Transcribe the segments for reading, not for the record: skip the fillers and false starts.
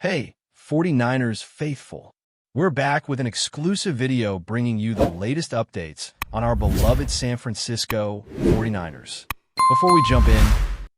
Hey, 49ers faithful. We're back with an exclusive video bringing you the latest updates on our beloved San Francisco 49ers. Before we jump in,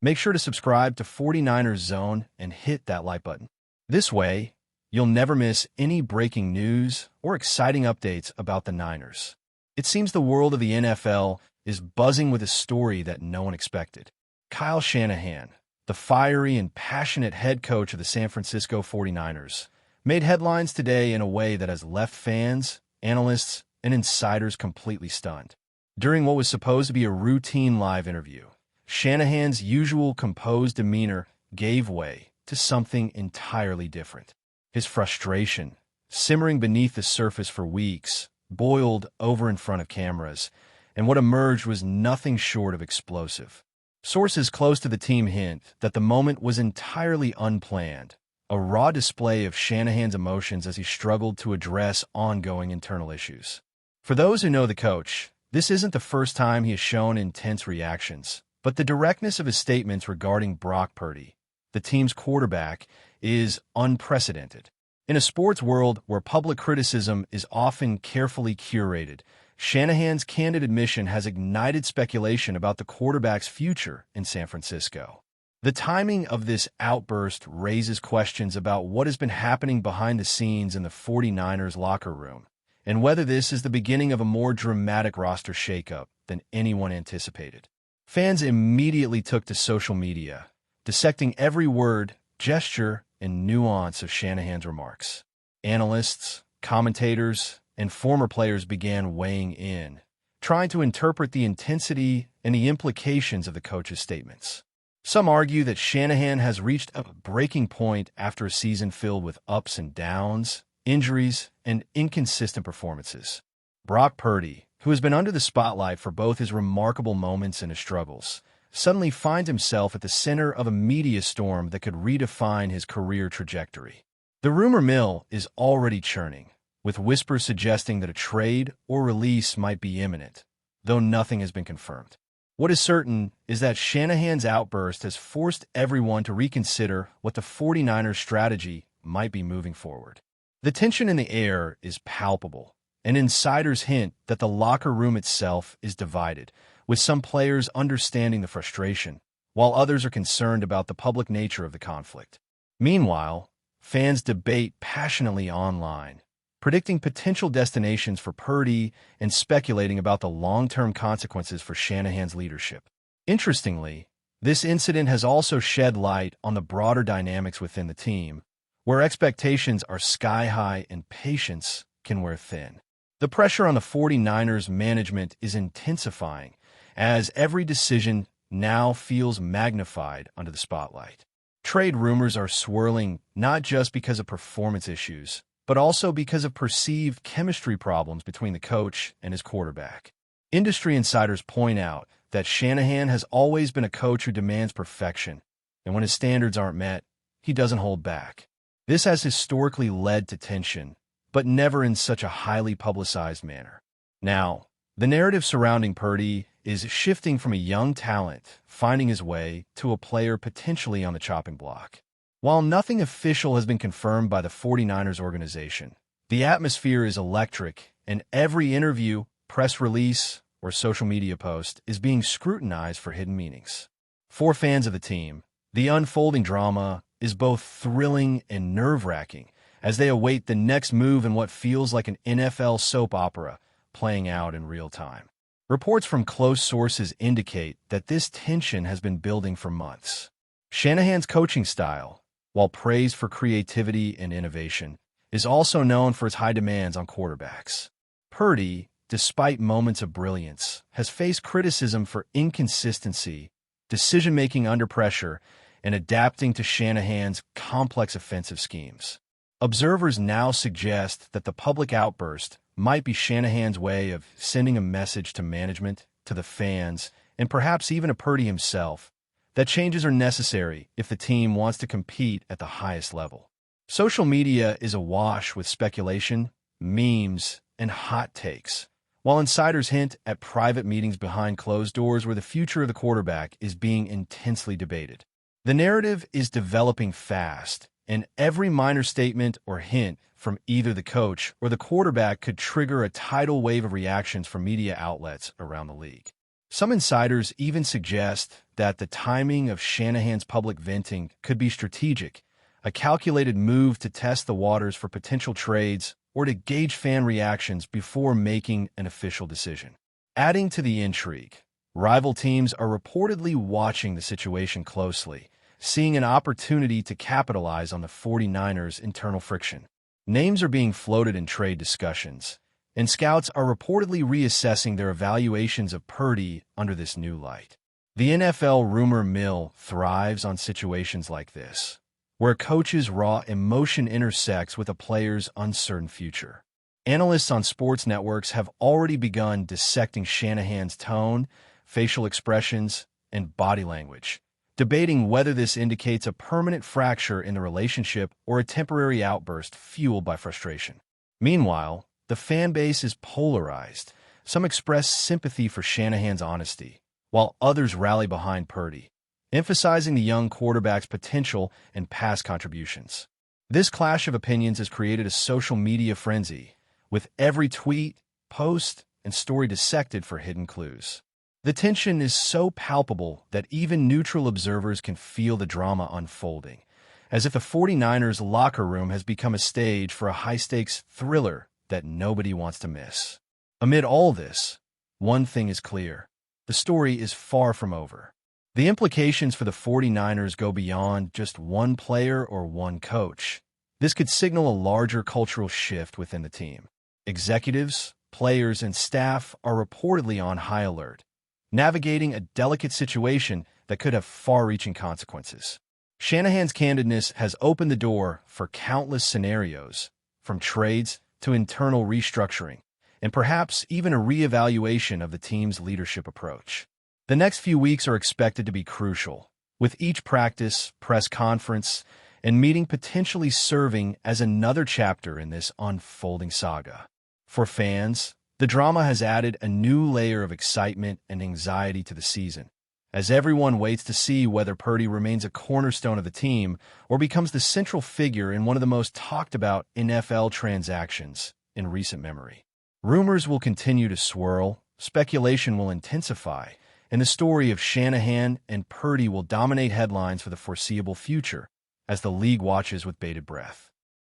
make sure to subscribe to 49ers Zone and hit that like button. This way, you'll never miss any breaking news or exciting updates about the Niners. It seems the world of the NFL is buzzing with a story that no one expected. Kyle Shanahan, the fiery and passionate head coach of the San Francisco 49ers, made headlines today in a way that has left fans, analysts, and insiders completely stunned. During what was supposed to be a routine live interview, Shanahan's usual composed demeanor gave way to something entirely different. His frustration, simmering beneath the surface for weeks, boiled over in front of cameras, and what emerged was nothing short of explosive. Sources close to the team hint that the moment was entirely unplanned, a raw display of Shanahan's emotions as he struggled to address ongoing internal issues. For those who know the coach, this isn't the first time he has shown intense reactions, but the directness of his statements regarding Brock Purdy, the team's quarterback, is unprecedented. In a sports world where public criticism is often carefully curated, Shanahan's candid admission has ignited speculation about the quarterback's future in San Francisco. The timing of this outburst raises questions about what has been happening behind the scenes in the 49ers locker room, and whether this is the beginning of a more dramatic roster shakeup than anyone anticipated. Fans immediately took to social media, dissecting every word, gesture, and nuance of Shanahan's remarks. Analysts, commentators, and former players began weighing in, trying to interpret the intensity and the implications of the coach's statements. Some argue that Shanahan has reached a breaking point after a season filled with ups and downs, injuries, and inconsistent performances. Brock Purdy, who has been under the spotlight for both his remarkable moments and his struggles, suddenly finds himself at the center of a media storm that could redefine his career trajectory. The rumor mill is already churning, with whispers suggesting that a trade or release might be imminent, though nothing has been confirmed. What is certain is that Shanahan's outburst has forced everyone to reconsider what the 49ers' strategy might be moving forward. The tension in the air is palpable, and insiders hint that the locker room itself is divided, with some players understanding the frustration, while others are concerned about the public nature of the conflict. Meanwhile, fans debate passionately online, predicting potential destinations for Purdy and speculating about the long-term consequences for Shanahan's leadership. Interestingly, this incident has also shed light on the broader dynamics within the team, where expectations are sky-high and patience can wear thin. The pressure on the 49ers management is intensifying, as every decision now feels magnified under the spotlight. Trade rumors are swirling not just because of performance issues, but also because of perceived chemistry problems between the coach and his quarterback. Industry insiders point out that Shanahan has always been a coach who demands perfection, and when his standards aren't met, he doesn't hold back. This has historically led to tension, but never in such a highly publicized manner. Now, the narrative surrounding Purdy is shifting from a young talent finding his way to a player potentially on the chopping block. While nothing official has been confirmed by the 49ers organization, the atmosphere is electric, and every interview, press release, or social media post is being scrutinized for hidden meanings. For fans of the team, the unfolding drama is both thrilling and nerve-wracking as they await the next move in what feels like an NFL soap opera playing out in real time. Reports from close sources indicate that this tension has been building for months. Shanahan's coaching style, while praised for creativity and innovation, is also known for its high demands on quarterbacks. Purdy, despite moments of brilliance, has faced criticism for inconsistency, decision-making under pressure, and adapting to Shanahan's complex offensive schemes. Observers now suggest that the public outburst might be Shanahan's way of sending a message to management, to the fans, and perhaps even to Purdy himself, that changes are necessary if the team wants to compete at the highest level. Social media is awash with speculation, memes, and hot takes, while insiders hint at private meetings behind closed doors where the future of the quarterback is being intensely debated. The narrative is developing fast, and every minor statement or hint from either the coach or the quarterback could trigger a tidal wave of reactions from media outlets around the league. Some insiders even suggest that the timing of Shanahan's public venting could be strategic, a calculated move to test the waters for potential trades or to gauge fan reactions before making an official decision. Adding to the intrigue, rival teams are reportedly watching the situation closely, seeing an opportunity to capitalize on the 49ers' internal friction. Names are being floated in trade discussions, and scouts are reportedly reassessing their evaluations of Purdy under this new light. The NFL rumor mill thrives on situations like this, where coaches' raw emotion intersects with a player's uncertain future. Analysts on sports networks have already begun dissecting Shanahan's tone, facial expressions, and body language, debating whether this indicates a permanent fracture in the relationship or a temporary outburst fueled by frustration. Meanwhile, the fan base is polarized. Some express sympathy for Shanahan's honesty, while others rally behind Purdy, emphasizing the young quarterback's potential and past contributions. This clash of opinions has created a social media frenzy, with every tweet, post, and story dissected for hidden clues. The tension is so palpable that even neutral observers can feel the drama unfolding, as if the 49ers locker room has become a stage for a high-stakes thriller that nobody wants to miss. Amid all this, one thing is clear. The story is far from over. The implications for the 49ers go beyond just one player or one coach. This could signal a larger cultural shift within the team. Executives, players, and staff are reportedly on high alert, navigating a delicate situation that could have far-reaching consequences. Shanahan's candidness has opened the door for countless scenarios, from trades to internal restructuring, and perhaps even a reevaluation of the team's leadership approach. The next few weeks are expected to be crucial, with each practice, press conference, and meeting potentially serving as another chapter in this unfolding saga. For fans, the drama has added a new layer of excitement and anxiety to the season, as everyone waits to see whether Purdy remains a cornerstone of the team or becomes the central figure in one of the most talked-about NFL transactions in recent memory. Rumors will continue to swirl, speculation will intensify, and the story of Shanahan and Purdy will dominate headlines for the foreseeable future as the league watches with bated breath.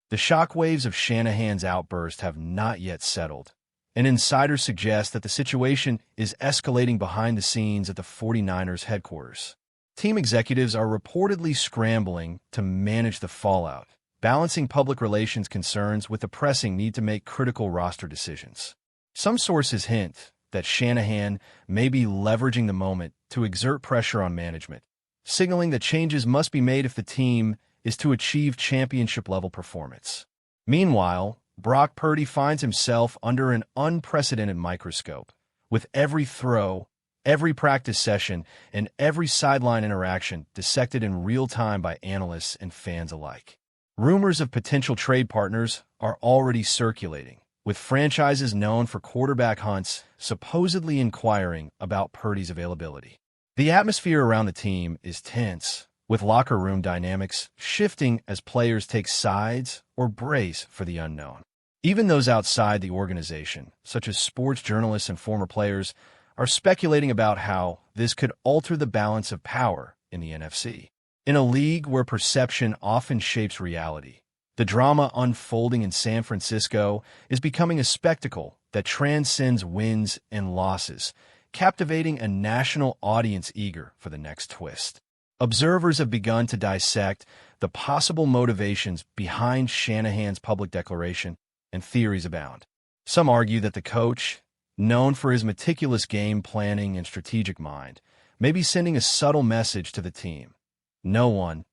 The shockwaves of Shanahan's outburst have not yet settled, and insiders suggest that the situation is escalating behind the scenes at the 49ers headquarters. Team executives are reportedly scrambling to manage the fallout, balancing public relations concerns with the pressing need to make critical roster decisions. Some sources hint that Shanahan may be leveraging the moment to exert pressure on management, signaling that changes must be made if the team is to achieve championship-level performance. Meanwhile, Brock Purdy finds himself under an unprecedented microscope, with every throw, every practice session, and every sideline interaction dissected in real time by analysts and fans alike. Rumors of potential trade partners are already circulating, with franchises known for quarterback hunts supposedly inquiring about Purdy's availability. The atmosphere around the team is tense, with locker room dynamics shifting as players take sides or brace for the unknown. Even those outside the organization, such as sports journalists and former players, are speculating about how this could alter the balance of power in the NFC. In a league where perception often shapes reality, the drama unfolding in San Francisco is becoming a spectacle that transcends wins and losses, captivating a national audience eager for the next twist. Observers have begun to dissect the possible motivations behind Shanahan's public declaration, and theories abound. Some argue that the coach, known for his meticulous game planning and strategic mind, may be sending a subtle message to the team. No one,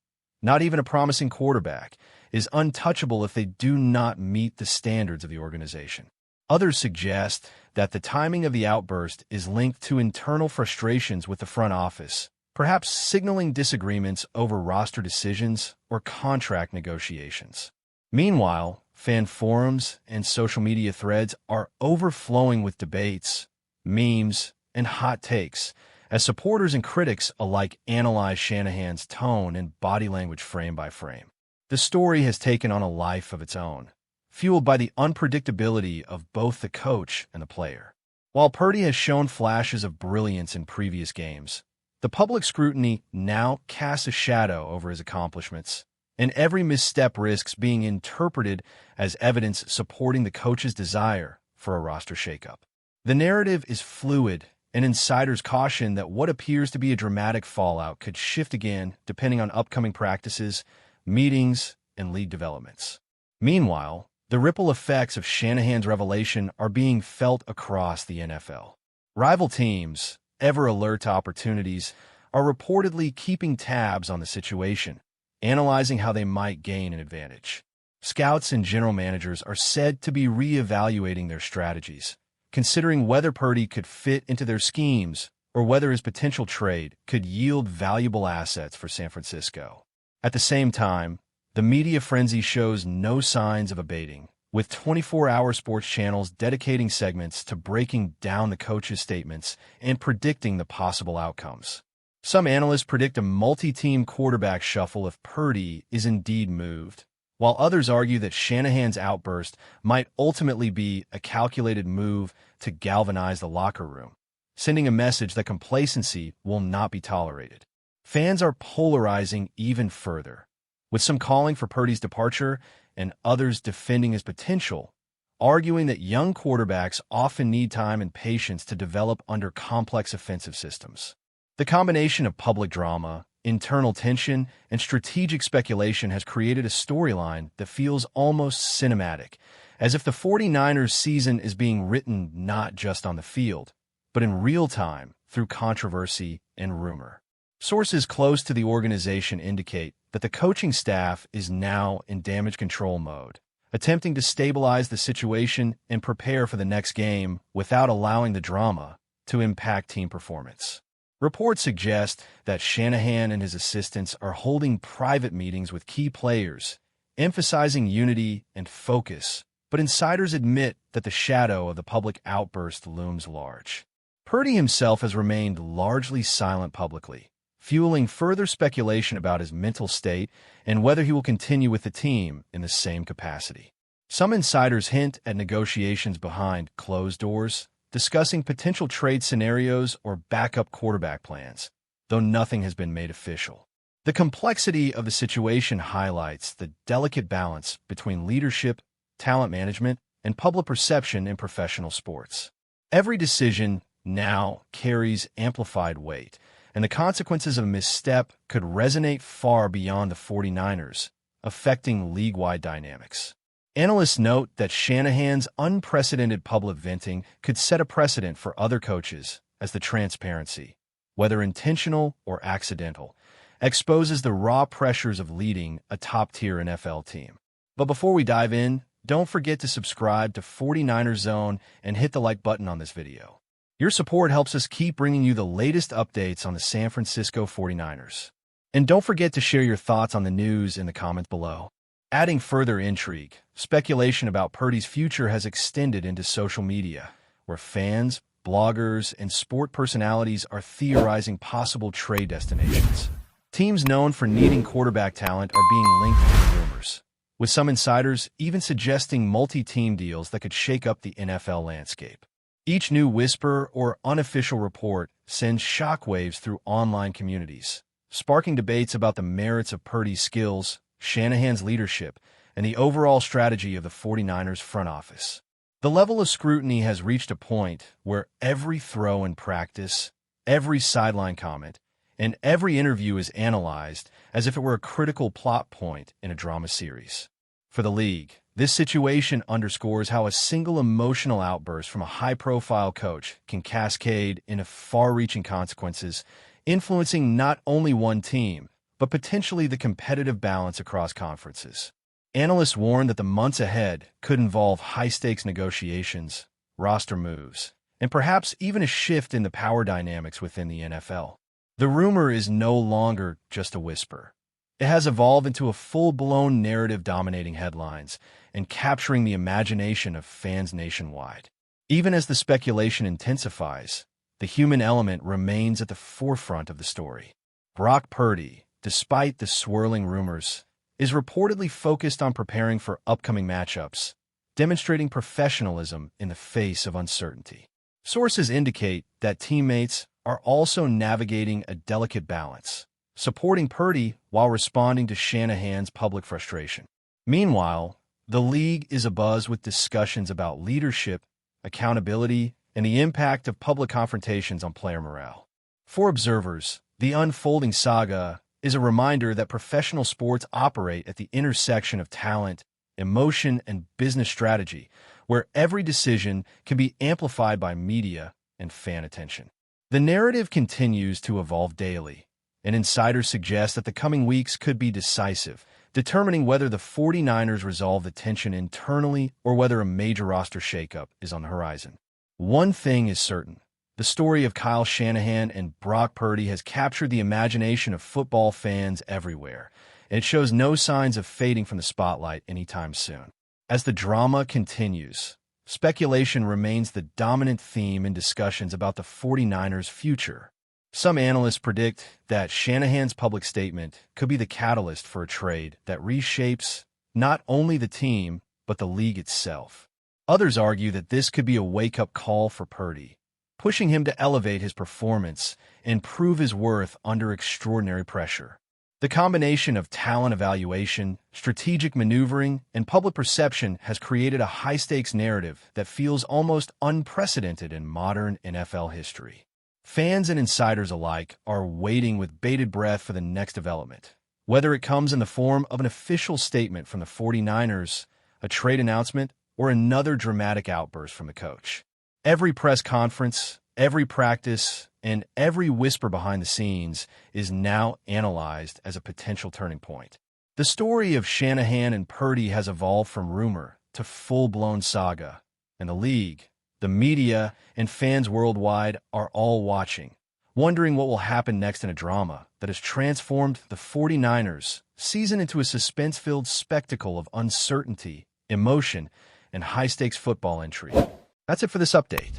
not even a promising quarterback, is untouchable if they do not meet the standards of the organization. Others suggest that the timing of the outburst is linked to internal frustrations with the front office, perhaps signaling disagreements over roster decisions or contract negotiations. Meanwhile, fan forums and social media threads are overflowing with debates, memes, and hot takes, as supporters and critics alike analyze Shanahan's tone and body language frame by frame. the story has taken on a life of its own, fueled by the unpredictability of both the coach and the player. While Purdy has shown flashes of brilliance in previous games, the public scrutiny now casts a shadow over his accomplishments, and every misstep risks being interpreted as evidence supporting the coach's desire for a roster shakeup. The narrative is fluid, and insiders caution that what appears to be a dramatic fallout could shift again depending on upcoming practices, meetings, and league developments. Meanwhile, the ripple effects of Shanahan's revelation are being felt across the NFL. Rival teams, ever alert to opportunities, are reportedly keeping tabs on the situation, analyzing how they might gain an advantage. Scouts and general managers are said to be reevaluating their strategies, considering whether Purdy could fit into their schemes or whether his potential trade could yield valuable assets for San Francisco. At the same time, the media frenzy shows no signs of abating, with 24-hour sports channels dedicating segments to breaking down the coach's statements and predicting the possible outcomes. Some analysts predict a multi-team quarterback shuffle if Purdy is indeed moved, while others argue that Shanahan's outburst might ultimately be a calculated move to galvanize the locker room, sending a message that complacency will not be tolerated. Fans are polarizing even further, with some calling for Purdy's departure and others defending his potential, arguing that young quarterbacks often need time and patience to develop under complex offensive systems. The combination of public drama, internal tension, and strategic speculation has created a storyline that feels almost cinematic, as if the 49ers season is being written not just on the field, but in real time through controversy and rumor. Sources close to the organization indicate that the coaching staff is now in damage control mode, attempting to stabilize the situation and prepare for the next game without allowing the drama to impact team performance. Reports suggest that Shanahan and his assistants are holding private meetings with key players, emphasizing unity and focus, but insiders admit that the shadow of the public outburst looms large. Purdy himself has remained largely silent publicly, fueling further speculation about his mental state and whether he will continue with the team in the same capacity. Some insiders hint at negotiations behind closed doors, discussing potential trade scenarios or backup quarterback plans, though nothing has been made official. The complexity of the situation highlights the delicate balance between leadership, talent management, and public perception in professional sports. Every decision now carries amplified weight, and the consequences of a misstep could resonate far beyond the 49ers, affecting league-wide dynamics. Analysts note that Shanahan's unprecedented public venting could set a precedent for other coaches, as the transparency, whether intentional or accidental, exposes the raw pressures of leading a top-tier NFL team. But before we dive in, don't forget to subscribe to 49ers Zone and hit the like button on this video. Your support helps us keep bringing you the latest updates on the San Francisco 49ers. And don't forget to share your thoughts on the news in the comments below. Adding further intrigue, speculation about Purdy's future has extended into social media, where fans, bloggers, and sport personalities are theorizing possible trade destinations. Teams known for needing quarterback talent are being linked to the rumors, with some insiders even suggesting multi-team deals that could shake up the NFL landscape. Each new whisper or unofficial report sends shockwaves through online communities, sparking debates about the merits of Purdy's skills, Shanahan's leadership, and the overall strategy of the 49ers front office. The level of scrutiny has reached a point where every throw in practice, every sideline comment, and every interview is analyzed as if it were a critical plot point in a drama series. For the league, this situation underscores how a single emotional outburst from a high-profile coach can cascade into far-reaching consequences, influencing not only one team, but potentially the competitive balance across conferences. Analysts warn that the months ahead could involve high-stakes negotiations, roster moves, and perhaps even a shift in the power dynamics within the NFL. The rumor is no longer just a whisper. It has evolved into a full-blown narrative dominating headlines and capturing the imagination of fans nationwide. Even as the speculation intensifies, the human element remains at the forefront of the story. Brock Purdy, despite the swirling rumors, is reportedly focused on preparing for upcoming matchups, demonstrating professionalism in the face of uncertainty. Sources indicate that teammates are also navigating a delicate balance, supporting Purdy while responding to Shanahan's public frustration. Meanwhile, the league is abuzz with discussions about leadership, accountability, and the impact of public confrontations on player morale. For observers, the unfolding saga is a reminder that professional sports operate at the intersection of talent, emotion, and business strategy, where every decision can be amplified by media and fan attention. The narrative continues to evolve daily, and insiders suggest that the coming weeks could be decisive, determining whether the 49ers resolve the tension internally or whether a major roster shakeup is on the horizon. One thing is certain. The story of Kyle Shanahan and Brock Purdy has captured the imagination of football fans everywhere, and it shows no signs of fading from the spotlight anytime soon. As the drama continues, speculation remains the dominant theme in discussions about the 49ers' future. Some analysts predict that Shanahan's public statement could be the catalyst for a trade that reshapes not only the team, but the league itself. Others argue that this could be a wake-up call for Purdy, pushing him to elevate his performance and prove his worth under extraordinary pressure. The combination of talent evaluation, strategic maneuvering, and public perception has created a high-stakes narrative that feels almost unprecedented in modern NFL history. Fans and insiders alike are waiting with bated breath for the next development, whether it comes in the form of an official statement from the 49ers, a trade announcement, or another dramatic outburst from the coach. Every press conference, every practice, and every whisper behind the scenes is now analyzed as a potential turning point. The story of Shanahan and Purdy has evolved from rumor to full-blown saga, and the league, the media, and fans worldwide are all watching, wondering what will happen next in a drama that has transformed the 49ers season into a suspense-filled spectacle of uncertainty, emotion, and high-stakes football intrigue. That's it for this update.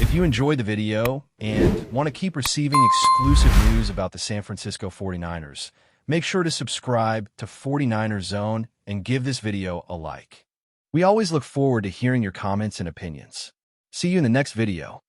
If you enjoyed the video and want to keep receiving exclusive news about the San Francisco 49ers, make sure to subscribe to 49ers Zone and give this video a like. We always look forward to hearing your comments and opinions. See you in the next video.